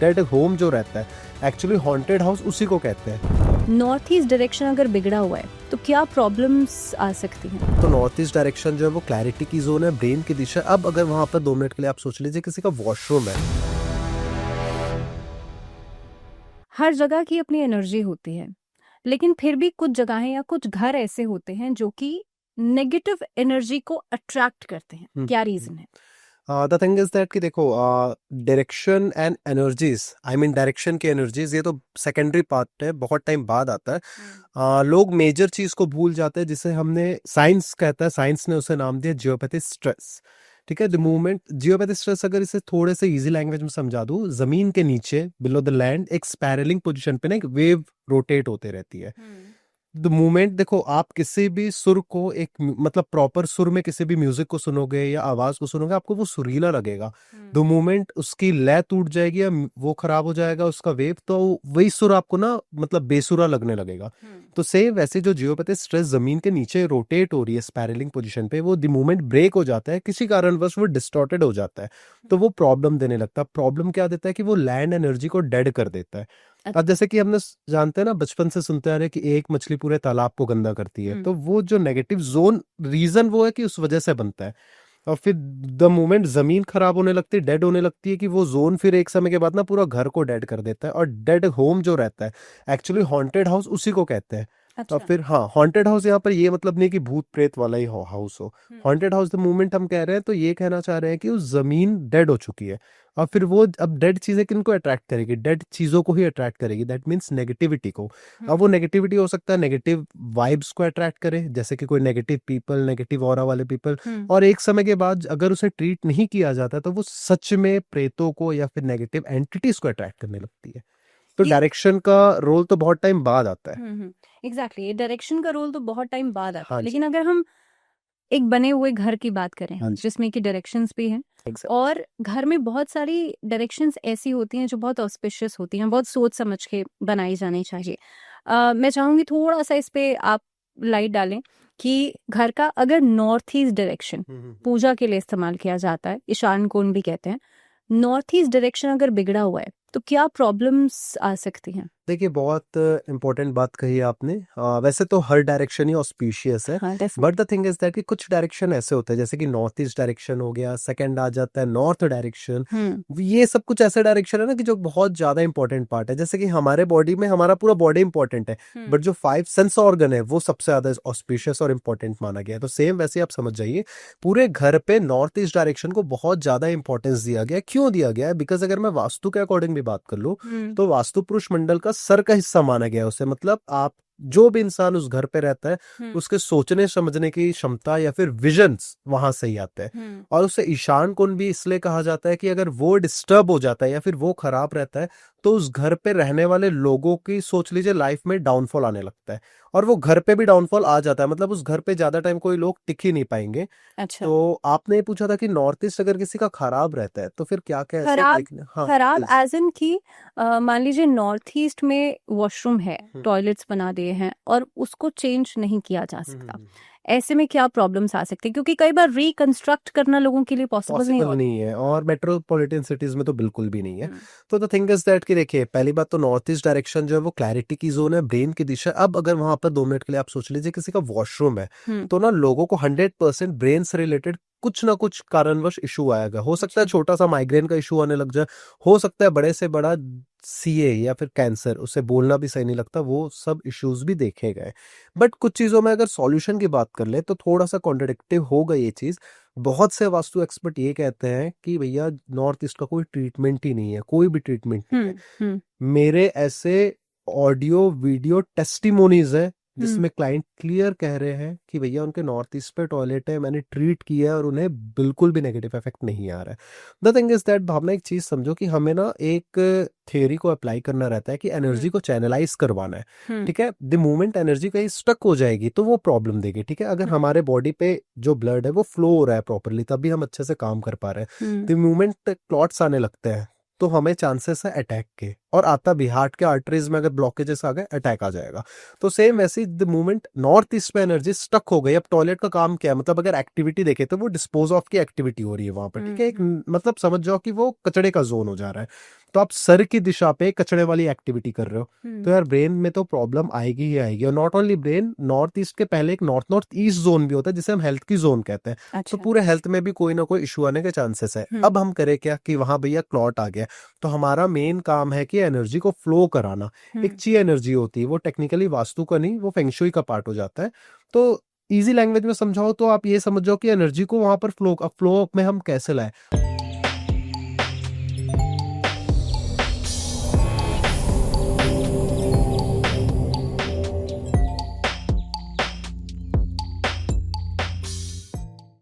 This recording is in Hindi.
डेड होम जो रहता है एक्चुअली हॉन्टेड हाउस उसी को कहते हैं। नॉर्थ ईस्ट डायरेक्शन अगर बिगड़ा हुआ है तो क्या प्रॉब्लम्स आ सकती हैं? तो नॉर्थ ईस्ट डायरेक्शन जो है वो क्लैरिटी की जोन है, ब्रेन की दिशा। अब अगर वहां पर 2 मिनट के लिए आप सोच लीजिए किसी का वॉशरूम है। हर जगह की अपनी एनर्जी होती है, लेकिन फिर भी कुछ जगहें या कुछ घर ऐसे होते हैं जो कि नेगेटिव एनर्जी को अट्रैक्ट करते हैं। क्या रीजन है? द थिंग इज दैट कि देखो, direction and energies, I mean direction की एनर्जीज, ये तो सेकेंडरी पार्ट है, बहुत टाइम बाद आता है। लोग मेजर चीज को भूल जाते हैं जिसे हमने साइंस कहता है, साइंस ने उसे नाम दिया जियोपैथिक स्ट्रेस। ठीक है, द मूवमेंट जियोपैथिक स्ट्रेस, अगर इसे थोड़े से इजी लैंग्वेज में समझा दूं, जमीन के नीचे बिलो द लैंड एक स्पैरलिंग पोजीशन पे ना एक वेव रोटेट होते रहती है। द मोमेंट देखो, आप किसी भी सुर को एक मतलब प्रॉपर सुर में किसी भी म्यूजिक को सुनोगे या आवाज को सुनोगे, आपको वो सुरीला लगेगा। द मोमेंट उसकी लय टूट जाएगी या वो खराब हो जाएगा उसका वेव, तो वही सुर आपको ना मतलब बेसुरा लगने लगेगा। तो सेम वैसे जो जियोपैथिक स्ट्रेस जमीन के नीचे रोटेट हो रही है स्पैरलिंग पोजीशन पे, वो द मोमेंट ब्रेक हो जाता है किसी कारणवश, वो डिस्टॉर्टेड हो जाता है, तो वो प्रॉब्लम देने लगता है। प्रॉब्लम क्या देता है कि वो लैंड एनर्जी को डेड कर देता है। अब जैसे कि हमने जानते हैं ना, बचपन से सुनते आ रहे हैं कि एक मछली पूरे तालाब को गंदा करती है, तो वो जो नेगेटिव जोन रीजन वो है कि उस वजह से बनता है। और फिर द मोमेंट जमीन खराब होने लगती है, डेड होने लगती है, कि वो जोन फिर एक समय के बाद ना पूरा घर को डेड कर देता है। और डेड होम जो रहता है एक्चुअली हॉन्टेड हाउस उसी को कहते हैं। तो अच्छा। फिर हाँ, हॉन्टेड हाउस यहाँ पर ये मतलब नहीं कि भूत प्रेत वाला ही हाउस हो। हॉन्टेड हाउस द मोमेंट हम कह रहे हैं तो ये कहना चाह रहे हैं कि उस जमीन डेड हो चुकी है। और फिर वो अब डेड चीजें किनको अट्रैक्ट करेगी? डेड चीजों को ही अट्रैक्ट करेगी, दैट मीन्स नेगेटिविटी को। अब वो नेगेटिविटी हो सकता है नेगेटिव वाइब्स को अट्रैक्ट करे, जैसे कि कोई नेगेटिव पीपल, नेगेटिव ऑरा वाले पीपल। और एक समय के बाद अगर उसे ट्रीट नहीं किया जाता तो वो सच में प्रेतों को या फिर नेगेटिव एंटिटीज को अट्रैक्ट करने लगती है। तो डायरेक्शन का रोल तो बहुत टाइम बाद आता है। एग्जैक्टली, डायरेक्शन का रोल तो बहुत टाइम बाद आता हाँ है। जी। लेकिन अगर हम एक बने हुए घर की बात करें हाँ जी। जिसमें कि डायरेक्शंस भी हैं, और घर में बहुत सारी डायरेक्शंस ऐसी होती हैं जो बहुत ऑस्पिशियस होती हैं, बहुत सोच समझ के बनाई जानी चाहिए। मैं चाहूंगी थोड़ा सा इस पे आप लाइट डालें कि घर का अगर नॉर्थ ईस्ट डायरेक्शन पूजा के लिए इस्तेमाल किया जाता है, ईशान कोण भी कहते हैं, नॉर्थ ईस्ट डायरेक्शन अगर बिगड़ा हुआ है तो क्या प्रॉब्लम्स आ सकती हैं? देखिए, बहुत इंपॉर्टेंट बात कही आपने। वैसे तो हर डायरेक्शन ही ऑस्पिशियस है, हाँ, but the thing is that कि कुछ डायरेक्शन ऐसे होते हैं, जैसे कि नॉर्थ ईस्ट डायरेक्शन हो गया, सेकंड आ जाता है नॉर्थ डायरेक्शन। ये सब कुछ ऐसे डायरेक्शन है ना कि जो बहुत ज्यादा इंपॉर्टेंट पार्ट है। जैसे कि हमारे बॉडी में हमारा पूरा बॉडी इंपॉर्टेंट है, बट जो 5 सेंस ऑर्गन है वो सबसे ज्यादा ऑस्पिशियस और इंपॉर्टेंट माना गया है। तो सेम वैसे आप समझ जाइए, पूरे घर पे नॉर्थ ईस्ट डायरेक्शन को बहुत ज्यादा इंपॉर्टेंस दिया गया है। क्यों दिया गया है? बिकॉज अगर मैं वास्तु के अकॉर्डिंग भी बात कर लूँ तो वास्तु पुरुष मंडल का सर का हिस्सा माना गया है उसे। मतलब आप जो भी इंसान उस घर पे रहता है उसके सोचने समझने की क्षमता या फिर विजन्स वहां से ही आते हैं। और उसे ईशान कोण भी इसलिए कहा जाता है कि अगर वो डिस्टर्ब हो जाता है या फिर वो खराब रहता है तो उस घर पे रहने वाले लोगों की, सोच लीजिए, लाइफ में डाउनफॉल आने लगता है। और वो घर पे भी डाउनफॉल आ जाता है, मतलब उस घर पे ज्यादा टाइम कोई लोग टिक ही नहीं पाएंगे। अच्छा। तो आपने ये पूछा था कि नॉर्थ ईस्ट अगर किसी का खराब रहता है तो फिर क्या क्या ऐसे खराब हाँ खराब please। एज इन की मान लीजिए नॉर्थ ईस्ट में वॉशरूम है, टॉयलेट्स बना दिए हैं और उसको चेंज नहीं किया जा सकता, ऐसे में क्या प्रॉब्लम्स आ सकती है? क्योंकि कई बार रिकंस्ट्रक्ट करना लोगों के लिए पॉसिबल नहीं पॉसिबल होता। नहीं है, और मेट्रोपॉलिटन सिटीज में तो बिल्कुल भी नहीं है। तो द थिंग इज दैट कि देखिए, पहली बात तो नॉर्थ ईस्ट डायरेक्शन जो है वो क्लैरिटी की जोन है, ब्रेन की दिशा। अब अगर वहां पर 2 मिनट के लिए आप सोच लीजिए किसी का वॉशरूम है, तो ना लोगों को 100% ब्रेन से रिलेटेड कुछ ना कुछ कारणवश इशू आएगा। हो सकता है छोटा सा माइग्रेन का इशू आने लग जाए, हो सकता है बड़े से बड़ा सीए या फिर कैंसर, उसे बोलना भी सही नहीं लगता, वो सब इश्यूज भी देखे गए। बट कुछ चीजों में अगर सॉल्यूशन की बात कर ले तो थोड़ा सा कॉन्ट्रडिक्टिव होगा ये चीज। बहुत से वास्तु एक्सपर्ट ये कहते हैं कि भैया नॉर्थ ईस्ट का कोई ट्रीटमेंट ही नहीं है, कोई भी ट्रीटमेंट नहीं है। मेरे ऐसे ऑडियो वीडियो टेस्टिमोनीज है जिसमें क्लाइंट क्लियर कह रहे हैं कि भैया उनके नॉर्थ ईस्ट पे टॉयलेट है, मैंने ट्रीट किया है और उन्हें बिल्कुल भी नेगेटिव इफेक्ट नहीं आ रहा है। द थिंग इज दैट, भावना, एक चीज समझो कि हमें ना एक थियरी को अप्लाई करना रहता है कि एनर्जी को चैनलाइज करवाना है। ठीक है, द मोमेंट एनर्जी कहीं स्टक हो जाएगी तो वो प्रॉब्लम देगी। ठीक है, अगर हमारे बॉडी पे जो ब्लड है वो फ्लो हो रहा है प्रॉपरली, तभी हम अच्छे से काम कर पा रहे हैं। द मोमेंट क्लॉट्स आने लगते हैं तो हमें चांसेस है अटैक के, और आता भी हार्ट के आर्टरीज में अगर ब्लॉकेजेस आ गए अटैक आ जाएगा। तो सेम वैसे द मूवमेंट नॉर्थ ईस्ट में एनर्जी स्टक हो गई। अब टॉयलेट का काम क्या है? मतलब अगर एक्टिविटी देखे तो वो डिस्पोज ऑफ की एक्टिविटी हो रही है वहां पर। ठीक है, एक मतलब समझ जाओ कि वो कचड़े का जोन हो जा रहा है। तो आप सर की दिशा पे कचरे वाली एक्टिविटी कर रहे हो, तो हम्म यार ब्रेन में तो प्रॉब्लम आएगी ही आएगी। और not only brain, north east के पहले एक नॉर्थ नॉर्थ ईस्ट जोन भी होता है जिसे हम हेल्थ की जोन कहते हैं। तो अच्छा पूरे हेल्थ में भी कोई ना कोई इशू आने के चांसेस है। हम्म अब हम करें क्या कि वहां भैया क्लॉट आ गया, तो हमारा मेन काम है कि एनर्जी को फ्लो कराना। एक हम्म ची एनर्जी होती है, वो टेक्निकली वास्तु का नहीं, वो फेंगशुई का पार्ट हो जाता है। तो इजी लैंग्वेज में समझाओ तो आप ये समझ जाओ कि एनर्जी को वहां पर फ्लो में हम कैसे लाए।